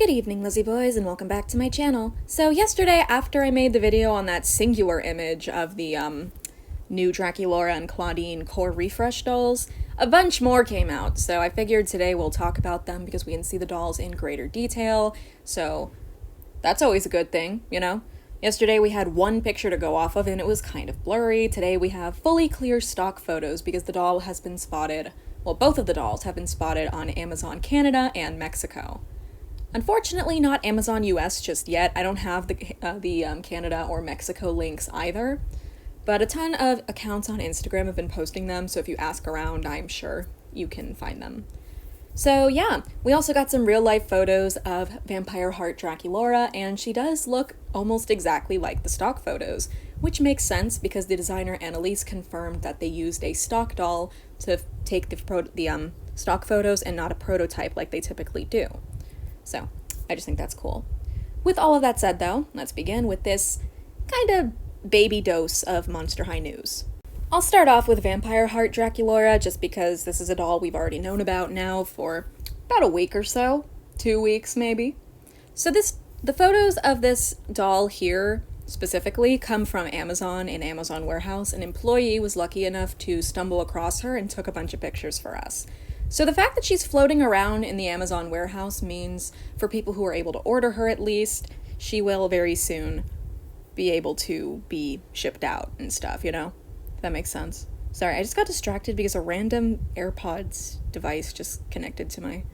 Good evening, Lizzie boys, and welcome back to my channel. So yesterday, after I made the video on that singular image of the new Draculaura and Clawdeen core refresh dolls, a bunch more came out, so I figured today we'll talk about them because we can see the dolls in greater detail, so that's always a good thing, you know? Yesterday we had one picture to go off of and it was kind of blurry. Today we have fully clear stock photos because the doll has been spotted, well, both of the dolls have been spotted on Amazon Canada and Mexico. Unfortunately, not Amazon US just yet. I don't have the Canada or Mexico links either, but a ton of accounts on Instagram have been posting them, so if you ask around, I'm sure you can find them. So yeah, we also got some real-life photos of Vampire Heart Draculaura, and she does look almost exactly like the stock photos, which makes sense because the designer Annalise confirmed that they used a stock doll to take the stock photos and not a prototype like they typically do. So, I just think that's cool. With all of that said, though, let's begin with this kind of baby dose of Monster High news. I'll start off with Vampire Heart Draculaura, just because this is a doll we've already known about now for about a week or so. 2 weeks, maybe. So the photos of this doll here, specifically, come from Amazon in Amazon Warehouse. An employee was lucky enough to stumble across her and took a bunch of pictures for us. So the fact that she's floating around in the Amazon warehouse means, for people who are able to order her at least, she will very soon be able to be shipped out and stuff, you know? If that makes sense. Sorry, I just got distracted because a random AirPods device just connected to my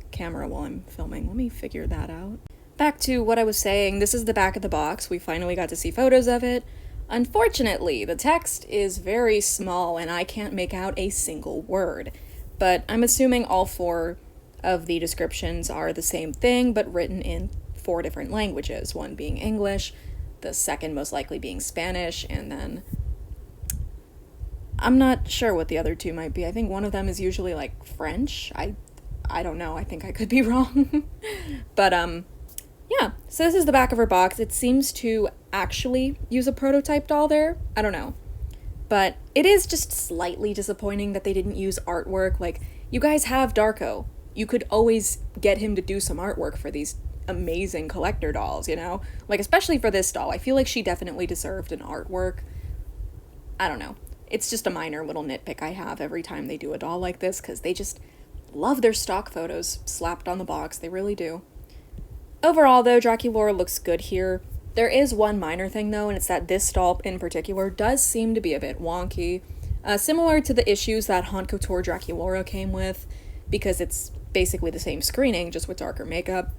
camera while I'm filming. Let me figure that out. Back to what I was saying, this is the back of the box. We finally got to see photos of it. Unfortunately, the text is very small and I can't make out a single word. But I'm assuming all 4 of the descriptions are the same thing, but written in 4 different languages, one being English, the second most likely being Spanish, and then I'm not sure what the other 2 might be. I think one of them is usually like French. I don't know. I think I could be wrong. But yeah, so this is the back of her box. It seems to actually use a prototype doll there. I don't know. But it is just slightly disappointing that they didn't use artwork. Like, you guys have Darko. You could always get him to do some artwork for these amazing collector dolls, you know? Like, especially for this doll. I feel like she definitely deserved an artwork. I don't know. It's just a minor little nitpick I have every time they do a doll like this, because they just love their stock photos slapped on the box. They really do. Overall, though, Draculaura looks good here. There is one minor thing, though, and it's that this doll in particular does seem to be a bit wonky. Similar to the issues that Haute Couture Draculaura came with, because it's basically the same screening, just with darker makeup.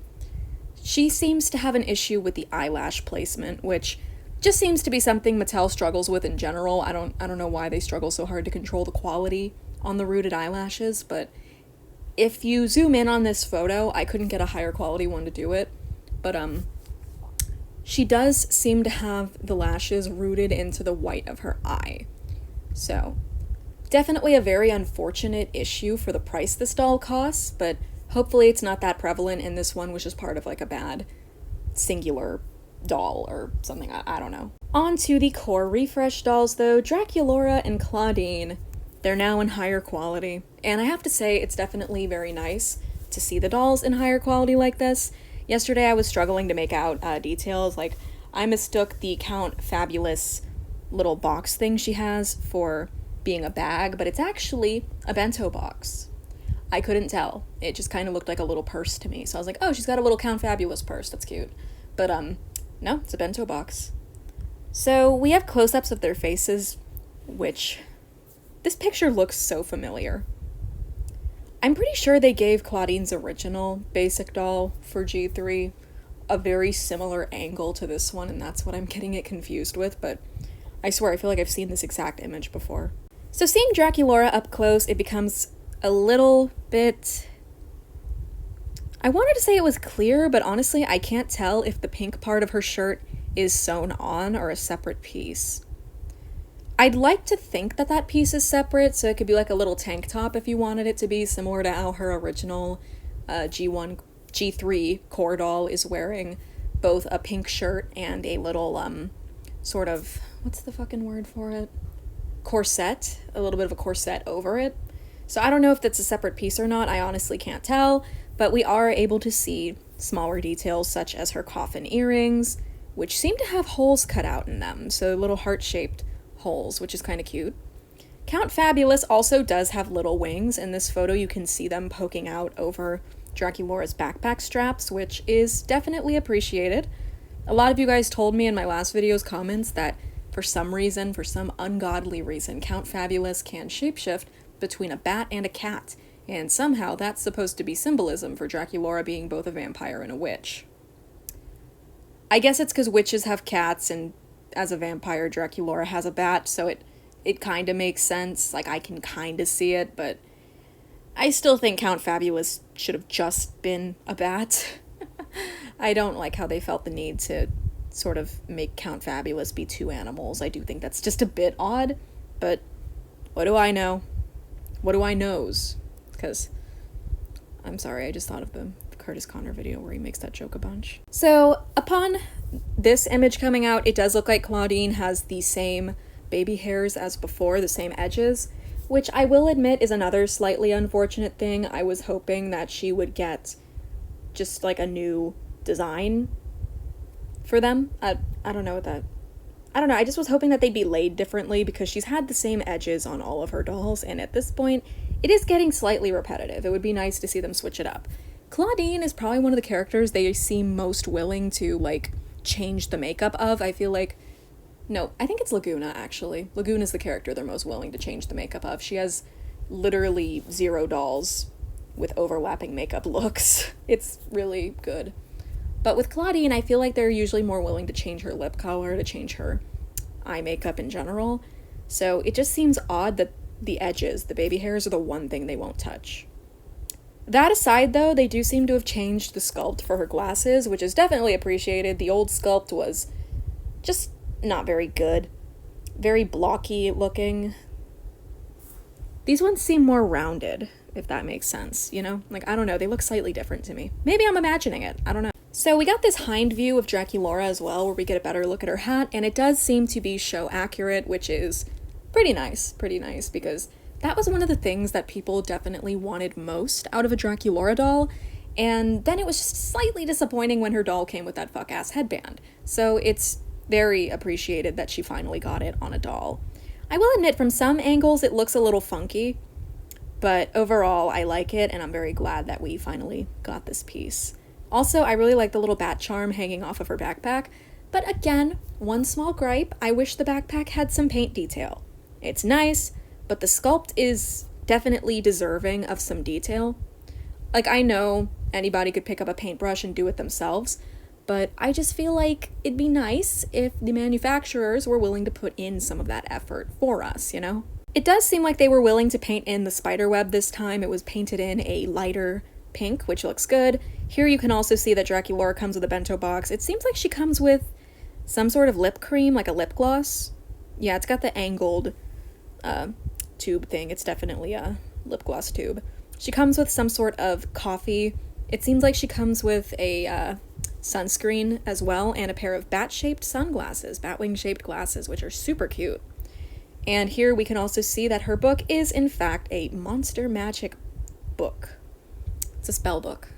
She seems to have an issue with the eyelash placement, which just seems to be something Mattel struggles with in general. I don't know why they struggle so hard to control the quality on the rooted eyelashes, but if you zoom in on this photo, I couldn't get a higher quality one to do it, but she does seem to have the lashes rooted into the white of her eye. So, definitely a very unfortunate issue for the price this doll costs, but hopefully it's not that prevalent and this one was just part of like a bad singular doll or something, I don't know. On to the core refresh dolls though, Draculaura and Clawdeen. They're now in higher quality, and I have to say it's definitely very nice to see the dolls in higher quality like this. Yesterday I was struggling to make out details, like I mistook the Count Fabulous little box thing she has for being a bag, but it's actually a bento box. I couldn't tell. It just kind of looked like a little purse to me, so I was like, oh, she's got a little Count Fabulous purse, that's cute. But no, it's a bento box. So we have close-ups of their faces, which this picture looks so familiar. I'm pretty sure they gave Clawdeen's original basic doll for G3 a very similar angle to this one, and that's what I'm getting it confused with, but I swear I feel like I've seen this exact image before. So seeing Draculaura up close, it becomes a little bit... I wanted to say it was clear, but honestly I can't tell if the pink part of her shirt is sewn on or a separate piece. I'd like to think that that piece is separate, so it could be like a little tank top if you wanted it to be, similar to how her original G3 core doll is wearing both a pink shirt and a little, sort of, what's the fucking word for it? Corset, a little bit of a corset over it. So I don't know if that's a separate piece or not, I honestly can't tell, but we are able to see smaller details such as her coffin earrings, which seem to have holes cut out in them, so little heart-shaped holes, which is kind of cute. Count Fabulous also does have little wings. In this photo, you can see them poking out over Draculaura's backpack straps, which is definitely appreciated. A lot of you guys told me in my last video's comments that for some reason, for some ungodly reason, Count Fabulous can shapeshift between a bat and a cat, and somehow that's supposed to be symbolism for Draculaura being both a vampire and a witch. I guess it's because witches have cats, and as a vampire, Draculaura has a bat, so it kind of makes sense. Like, I can kind of see it, but I still think Count Fabulous should have just been a bat. I don't like how they felt the need to sort of make Count Fabulous be two animals. I do think that's just a bit odd, but what do I know? What do I knows? Because, I'm sorry, I just thought of the Curtis Connor video where he makes that joke a bunch. So, upon this image coming out, it does look like Clawdeen has the same baby hairs as before, the same edges, which I will admit is another slightly unfortunate thing. I was hoping that she would get just like a new design for them. I don't know what that... I don't know, I just was hoping that they'd be laid differently because she's had the same edges on all of her dolls, and at this point, it is getting slightly repetitive. It would be nice to see them switch it up. Clawdeen is probably one of the characters they seem most willing to, like, change the makeup of. I feel like... No, I think it's Laguna, actually. Laguna is the character they're most willing to change the makeup of. She has literally 0 dolls with overlapping makeup looks. It's really good. But with Clawdeen, I feel like they're usually more willing to change her lip color, to change her eye makeup in general. So it just seems odd that the edges, the baby hairs, are the one thing they won't touch. That aside, though, they do seem to have changed the sculpt for her glasses, which is definitely appreciated. The old sculpt was just not very good. Very blocky looking. These ones seem more rounded, if that makes sense, you know? Like, I don't know, they look slightly different to me. Maybe I'm imagining it, I don't know. So we got this hind view of Draculaura as well, where we get a better look at her hat, and it does seem to be show accurate, which is pretty nice, because that was one of the things that people definitely wanted most out of a Draculaura doll, and then it was just slightly disappointing when her doll came with that fuck-ass headband. So it's very appreciated that she finally got it on a doll. I will admit, from some angles, it looks a little funky, but overall, I like it, and I'm very glad that we finally got this piece. Also, I really like the little bat charm hanging off of her backpack, but again, one small gripe, I wish the backpack had some paint detail. It's nice, but the sculpt is definitely deserving of some detail. Like, I know anybody could pick up a paintbrush and do it themselves, but I just feel like it'd be nice if the manufacturers were willing to put in some of that effort for us, you know? It does seem like they were willing to paint in the spider web this time. It was painted in a lighter pink, which looks good. Here you can also see that Draculaura comes with a bento box. It seems like she comes with some sort of lip cream, like a lip gloss. Yeah, it's got the angled tube thing. It's definitely a lip gloss tube. She comes with some sort of coffee. It seems like she comes with a sunscreen as well, and a pair of bat-shaped sunglasses, batwing-shaped glasses, which are super cute. And here we can also see that her book is, in fact, a monster magic book. It's a spell book.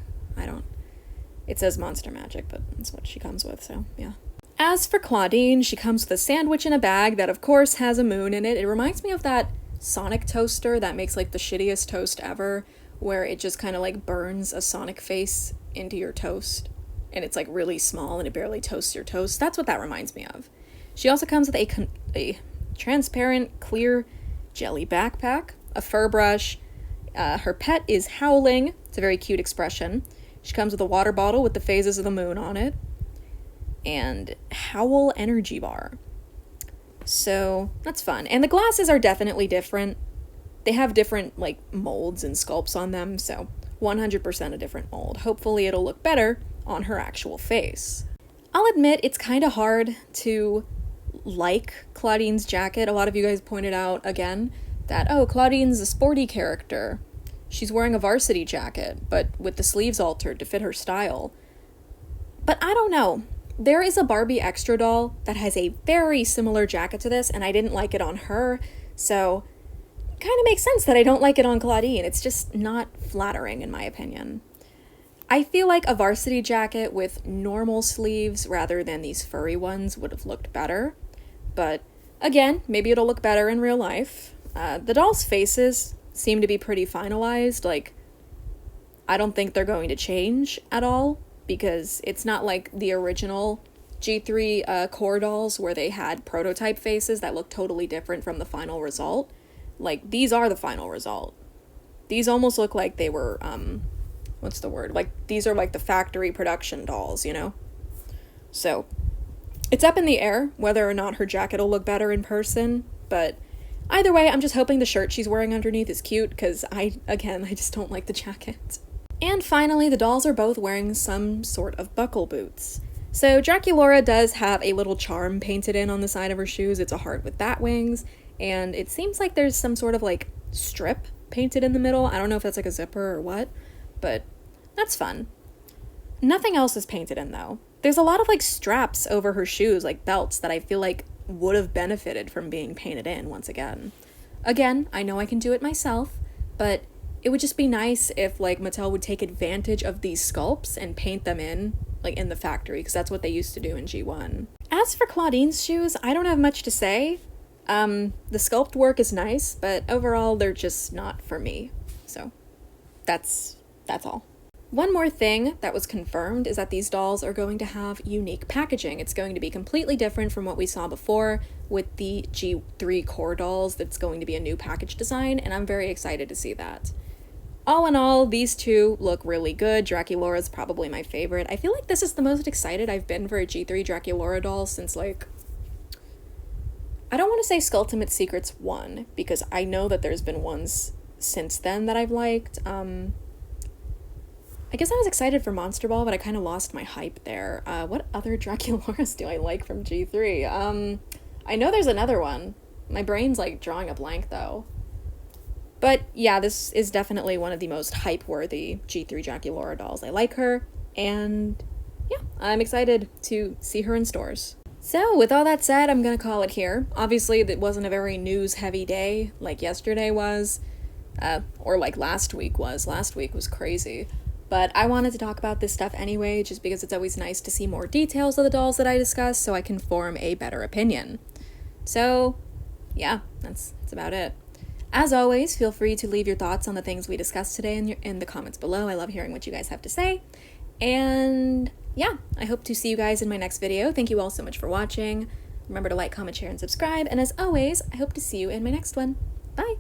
It says monster magic, but that's what she comes with, so yeah. As for Clawdeen, she comes with a sandwich in a bag that, of course, has a moon in it. It reminds me of that Sonic toaster that makes, like, the shittiest toast ever, where it just kind of, like, burns a Sonic face into your toast, and it's, like, really small, and it barely toasts your toast. That's what that reminds me of. She also comes with a transparent, clear jelly backpack, a fur brush. Her pet is Howling. It's a very cute expression. She comes with a water bottle with the phases of the moon on it, and Howl energy bar. So that's fun. And the glasses are definitely different. They have different, like, molds and sculpts on them, so 100% a different mold. Hopefully it'll look better on her actual face. I'll admit it's kind of hard to like Clawdeen's jacket. A lot of you guys pointed out, again, that, oh, Clawdeen's a sporty character. She's wearing a varsity jacket, but with the sleeves altered to fit her style. But I don't know. There is a Barbie extra doll that has a very similar jacket to this, and I didn't like it on her, so it kind of makes sense that I don't like it on Clawdeen. It's just not flattering, in my opinion. I feel like a varsity jacket with normal sleeves rather than these furry ones would have looked better. But again, maybe it'll look better in real life. The dolls' faces seem to be pretty finalized. Like, I don't think they're going to change at all, because it's not like the original G3 core dolls where they had prototype faces that look totally different from the final result. Like, these are the final result. These almost look like they were, what's the word? Like, these are like the factory production dolls, you know? So, it's up in the air whether or not her jacket will look better in person, but either way, I'm just hoping the shirt she's wearing underneath is cute, because I just don't like the jacket. And finally, the dolls are both wearing some sort of buckle boots. So Draculaura does have a little charm painted in on the side of her shoes. It's a heart with bat wings, and it seems like there's some sort of like strip painted in the middle. I don't know if that's like a zipper or what, but that's fun. Nothing else is painted in though. There's a lot of like straps over her shoes, like belts, that I feel like would have benefited from being painted in once again. Again, I know I can do it myself, but it would just be nice if like Mattel would take advantage of these sculpts and paint them in, like in the factory, because that's what they used to do in G1. As for Clawdeen's shoes, I don't have much to say. The sculpt work is nice, but overall they're just not for me. So that's all. One more thing that was confirmed is that these dolls are going to have unique packaging. It's going to be completely different from what we saw before with the G3 core dolls. That's going to be a new package design, and I'm very excited to see that. All in all, these two look really good. Draculaura is probably my favorite. I feel like this is the most excited I've been for a G3 Draculaura doll since, like, I don't want to say Skulltimate Secrets 1, because I know that there's been ones since then that I've liked. I guess I was excited for Monster Ball, but I kind of lost my hype there. What other Draculauras do I like from G3? I know there's another one. My brain's, like, drawing a blank, though. But, yeah, this is definitely one of the most hype-worthy G3 Draculaura dolls. I like her, and, yeah, I'm excited to see her in stores. So, with all that said, I'm gonna call it here. Obviously, it wasn't a very news-heavy day like yesterday was, or like last week was. Last week was crazy. But I wanted to talk about this stuff anyway, just because it's always nice to see more details of the dolls that I discuss so I can form a better opinion. So, yeah, that's about it. As always, feel free to leave your thoughts on the things we discussed today in the comments below. I love hearing what you guys have to say. And yeah, I hope to see you guys in my next video. Thank you all so much for watching. Remember to like, comment, share, and subscribe. And as always, I hope to see you in my next one. Bye!